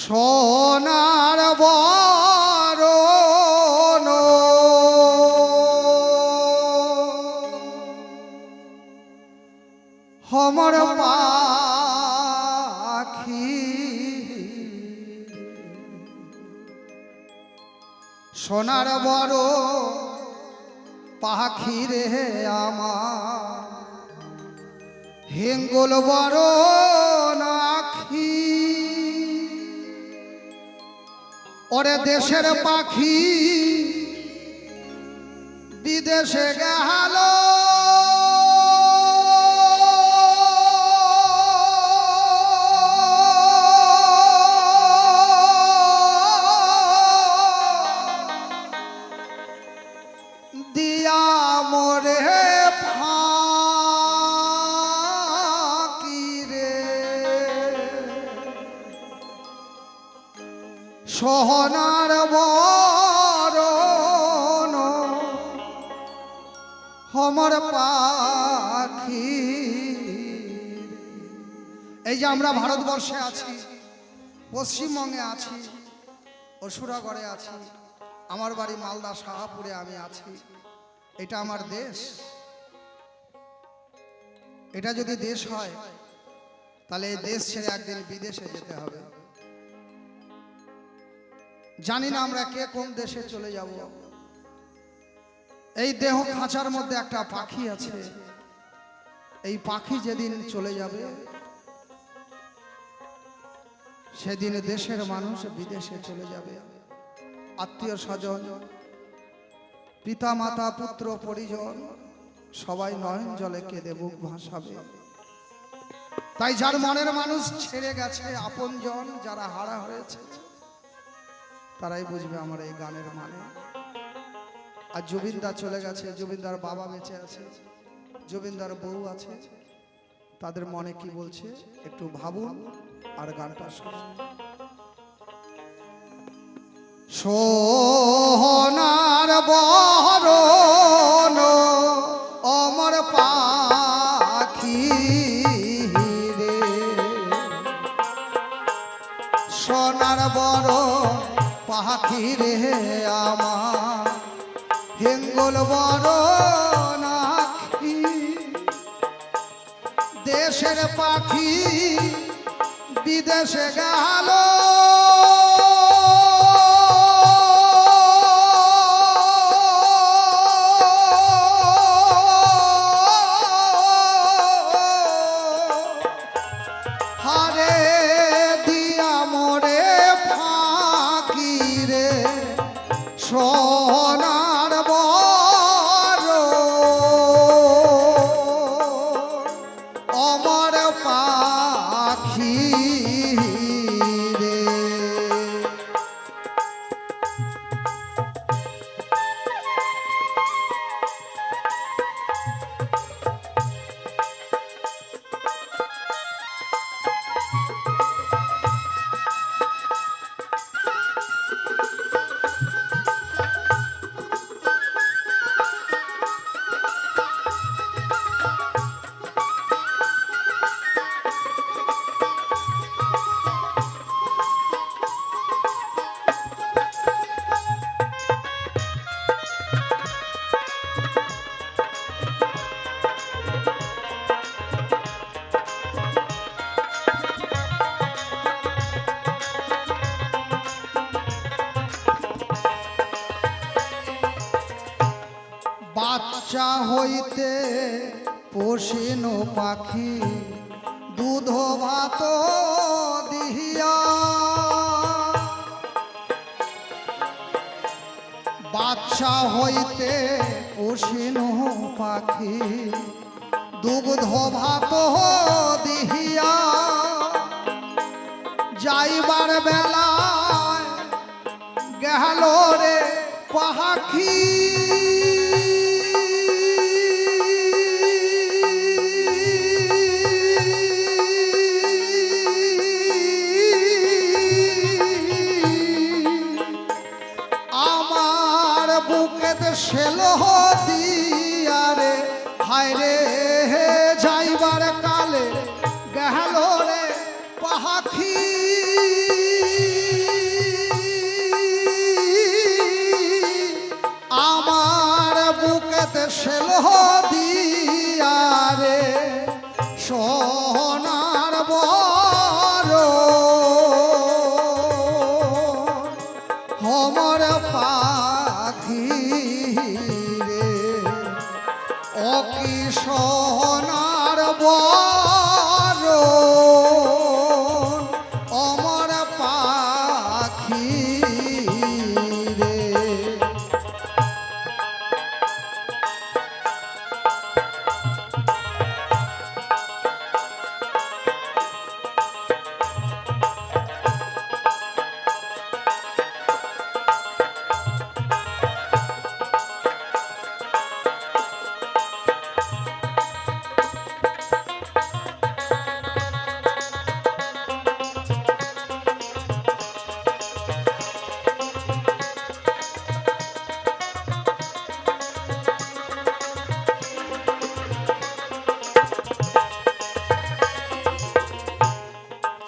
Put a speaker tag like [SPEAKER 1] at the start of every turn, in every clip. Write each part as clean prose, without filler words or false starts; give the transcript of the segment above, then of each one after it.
[SPEAKER 1] সোনার বরণ हमर पाखी সোনার বড় পাখি রে আমার হেঙ্গল বড় নাখি ওরে দেশের পাখি বিদেশে গেল দিয়া মোরে ফাঁকি রে সোনার বরণ हमर পাখি। এই যে আমরা ভারতবর্ষে আছি, পশ্চিমবঙ্গে আছি, অসুরাগড়ে আছি, আমার বাড়ি মালদা শাহপুরে আমি আছি। এটা আমার দেশ। এটা যদি দেশ হয় তাহলে এই দেশ ছেড়ে একদিন বিদেশে যেতে হবে। জানি না আমরা কে কোন দেশে চলে যাব। এই দেহ খাঁচার মধ্যে একটা পাখি আছে। এই পাখি যেদিন চলে যাবে সেদিন দেশের মানুষ বিদেশে চলে যাবে। আত্মীয় স্বজন, পিতা মাতা, পুত্র পরিজন সবাই নয়ন জলে কেঁদে বুক ভাসাবে। তাই যার মনের মানুষ ছেড়ে গেছে, আপনজন যারা হারা হয়েছে, তারাই বুঝবে আমার এই গানের মানে। আর জুবিনদা চলে গেছে, জুবিনদার বাবা বেঁচে আছে, জুবিনদার বউ আছে, তাদের মনে কি বলছে একটু ভাবুন আর গানটা শুনুন। সোনার বরণ আমার পাখি রে সোনার বড় পাখি রে আমার হেঙ্গল বড় নাখি দেশের পাখি বিদেশে গেল হারে দিয়া মোরে ফাঁকি রে সোনার বড় আমার পাখি রে। বাচ্চা হইতে পোষেন পাখি দুধ ভাত দিহিয়া বাচ্চা হইতে পোষেন পাখি দুগ্ধ ভাত দিহিয়া যাইবার বেলায় গেল রে পাখি শেল দিয়া রে হায় রে যাইবার কালে গেল রে পাখি দিয়ারে সোনার বর হমর পাখি রে ও কি সোনার বর অমর পাখি রে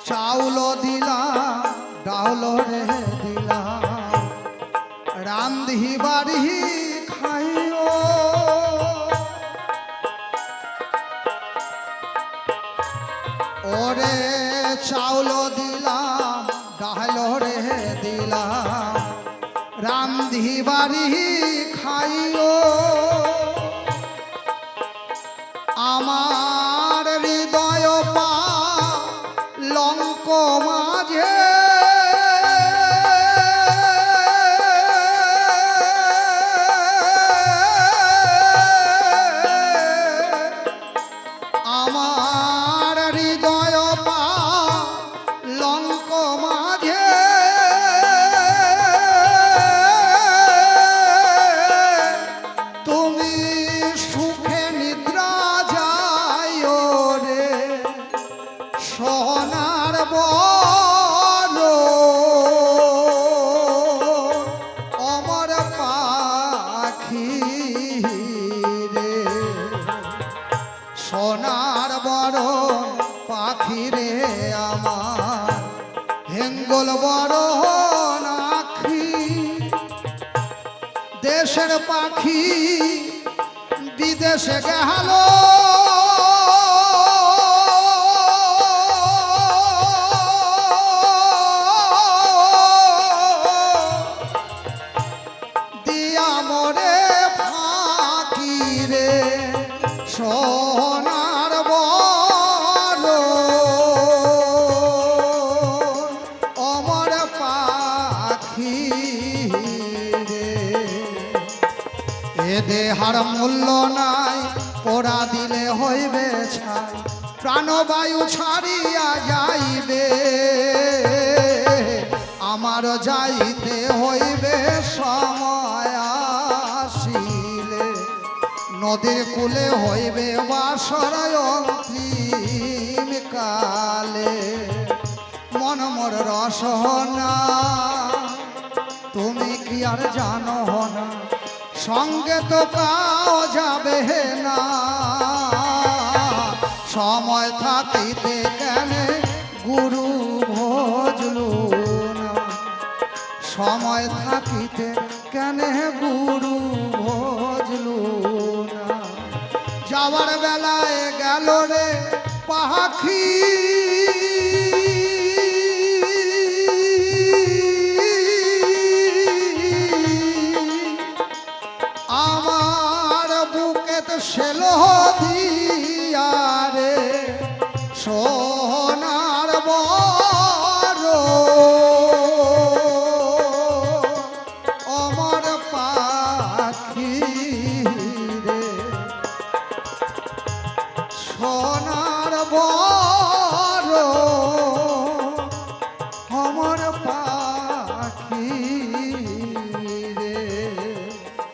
[SPEAKER 1] চাউল দিলাম ডাউল রে দিলাম রান্ধি বাড়ি খাইও ওরে চাউল দিলাম ডাউল রে দিলাম রান্ধি বাড়ি খাইও আমার হৃদয় পা লঙ্ক মাঝে আমার হৃদয় পা লঙ্ক মাঝে তুমি সুখে নিদ্রা যাইও রে সোনার বর অমর পাখি রে সোনার বড় পাখি রে আমার হেঙ্গল বড় নাখি দেশের পাখি বিদেশে গেল দিয়া মোরে ফাঁকি রে সোনার বর অমর পাখি রে এ দেহার মূল্য নাই পোড়া দিলে হইবে ছাই প্রাণবায়ু ছাড়িয়া যাইবে আমার যাইতে হইবে সময় আসিলে নদীর কূলে হইবে বাসর অন্তিম কালে মন মোর রসনা তুমি কি আর জানো না সঙ্গে তো কাও যাবে না সময় থাকিতে কেন গুরু ভজলু না সময় থাকিতে কেন গুরু ভজলু না যাওয়ার বেলায় গেল রে পাখি আমার বুকেতে সেলো দি